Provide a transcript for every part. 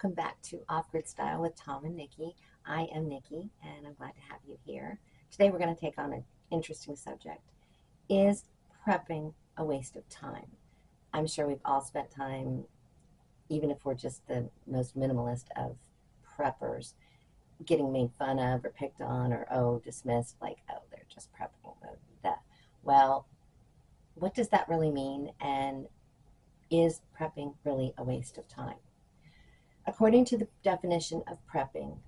Welcome back to Off-Grid Style with Tom and Nikki. I am Nikki, and I'm glad to have you here. Today we're going to take on an interesting subject. Is prepping a waste of time? I'm sure we've all spent time, even if we're just the most minimalist of preppers, getting made fun of or picked on or, dismissed, like, they're just prepping. Well, what does that really mean, and is prepping really a waste of time? According to the definition of prepping,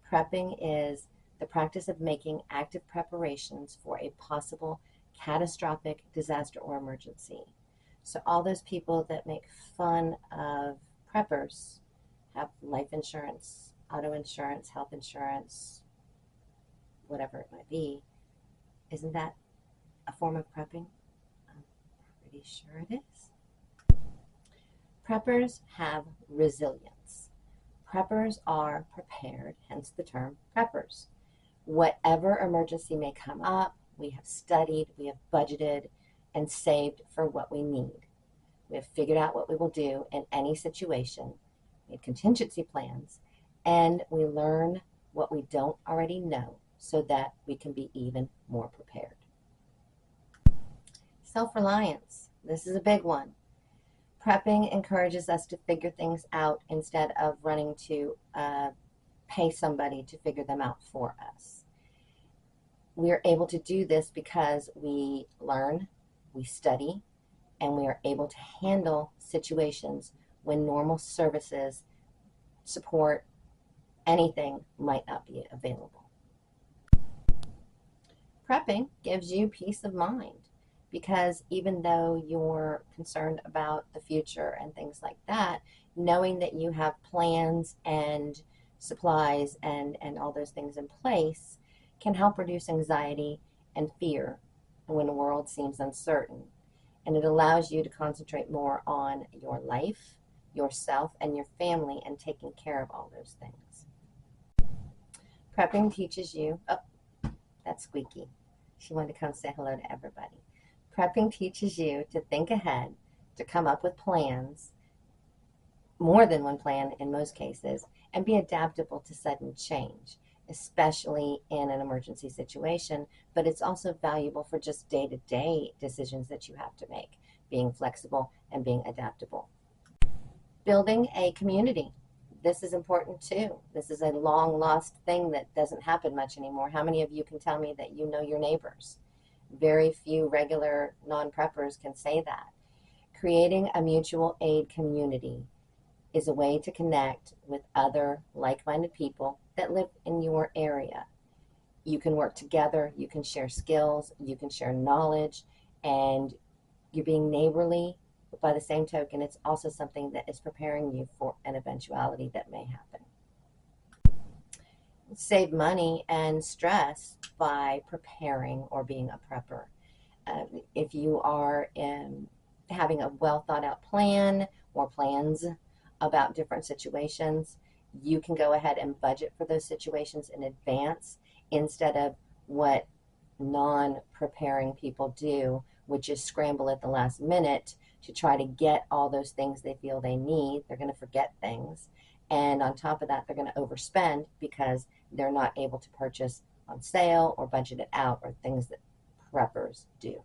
prepping is the practice of making active preparations for a possible catastrophic disaster or emergency. So all those people that make fun of preppers have life insurance, auto insurance, health insurance, whatever it might be. Isn't that a form of prepping? I'm pretty sure it is. Preppers have resilience. Preppers are prepared, hence the term preppers. Whatever emergency may come up, we have studied, we have budgeted, and saved for what we need. We have figured out what we will do in any situation. We have contingency plans, and we learn what we don't already know so that we can be even more prepared. Self-reliance. This is a big one. Prepping encourages us to figure things out instead of running to pay somebody to figure them out for us. We are able to do this because we learn, we study, and we are able to handle situations when normal services, support, anything might not be available. Prepping gives you peace of mind. Because even though you're concerned about the future and things like that, knowing that you have plans and supplies and all those things in place can help reduce anxiety and fear when the world seems uncertain. And it allows you to concentrate more on your life, yourself, and your family, and taking care of all those things. Prepping teaches you, that's Squeaky. She wanted to come say hello to everybody. Prepping teaches you to think ahead, to come up with plans, more than one plan in most cases, and be adaptable to sudden change, especially in an emergency situation. But it's also valuable for just day-to-day decisions that you have to make, being flexible and being adaptable. Building a community. This is important too. This is a long-lost thing that doesn't happen much anymore. How many of you can tell me that you know your neighbors? Very few regular non-preppers can say that. Creating a mutual aid community is a way to connect with other like-minded people that live in your area. You can work together, you can share skills, you can share knowledge, and you're being neighborly. But by the same token, it's also something that is preparing you for an eventuality that may happen. Save money and stress by preparing or being a prepper. If you are having a well thought out plan or plans about different situations, you can go ahead and budget for those situations in advance instead of what non-preparing people do, which is scramble at the last minute to try to get all those things they feel they need. They're going to forget things. And on top of that, they're going to overspend because they're not able to purchase on sale or budget it out, or things that preppers do.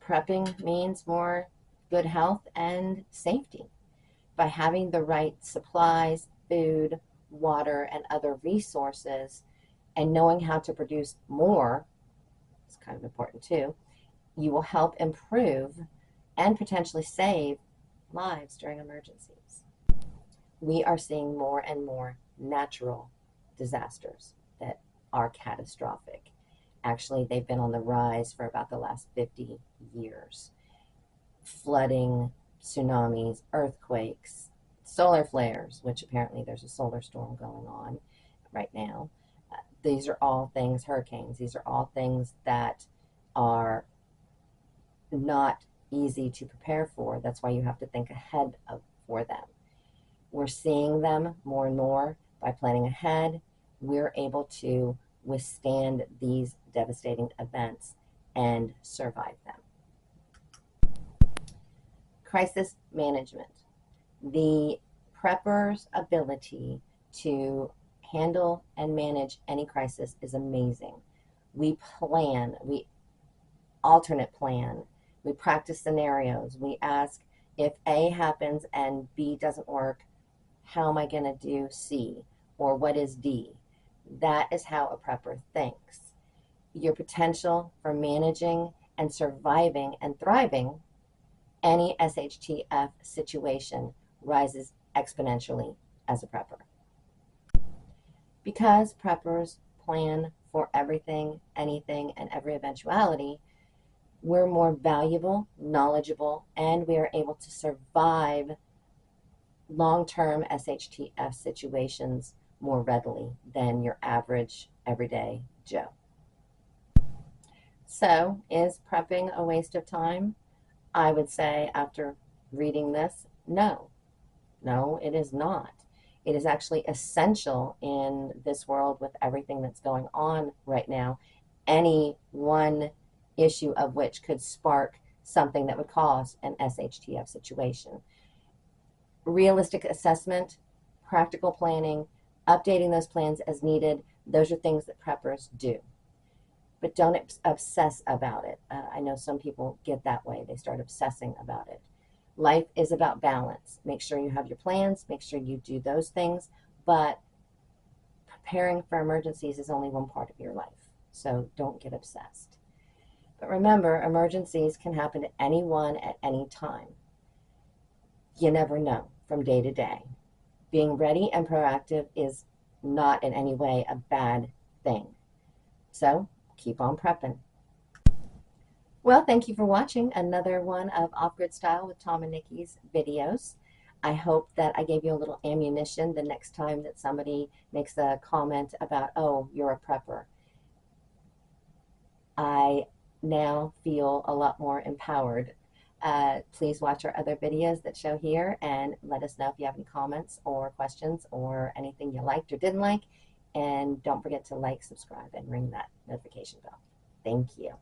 Prepping means more good health and safety. By having the right supplies, food, water, and other resources, and knowing how to produce more, it's kind of important too, you will help improve and potentially save lives during emergencies. We are seeing more and more natural disasters that are catastrophic. Actually, they've been on the rise for about the last 50 years. Flooding, tsunamis, earthquakes, solar flares, which apparently there's a solar storm going on right now. These are all things, hurricanes, these are all things that are not easy to prepare for. That's why you have to think ahead for them. We're seeing them more and more. By planning ahead, we're able to withstand these devastating events and survive them. Crisis management. The prepper's ability to handle and manage any crisis is amazing. We plan, we alternate plan, we practice scenarios, we ask, if A happens and B doesn't work, how am I going to do C? Or what is D? That is how a prepper thinks. Your potential for managing and surviving and thriving any SHTF situation rises exponentially as a prepper. Because preppers plan for everything, anything, and every eventuality, we're more valuable, knowledgeable, and we are able to survive long-term SHTF situations more readily than your average everyday Joe. So, is prepping a waste of time? I would say after reading this, no. No, it is not. It is actually essential in this world with everything that's going on right now. Any one issue of which could spark something that would cause an SHTF situation. Realistic assessment, practical planning, updating those plans as needed, those are things that preppers do. But don't obsess about it. I know some people get that way. They start obsessing about it. Life is about balance. Make sure you have your plans, make sure you do those things, but preparing for emergencies is only one part of your life. So don't get obsessed. But remember, emergencies can happen to anyone at any time. You never know from day to day. Being ready and proactive is not in any way a bad thing. So keep on prepping. Well, thank you for watching another one of Off-Grid Style with Tom and Nikki's videos. I hope that I gave you a little ammunition the next time that somebody makes a comment about, oh, you're a prepper. I now feel a lot more empowered. Please watch our other videos that show here and let us know if you have any comments or questions or anything you liked or didn't like. And don't forget to like, subscribe, and ring that notification bell. Thank you.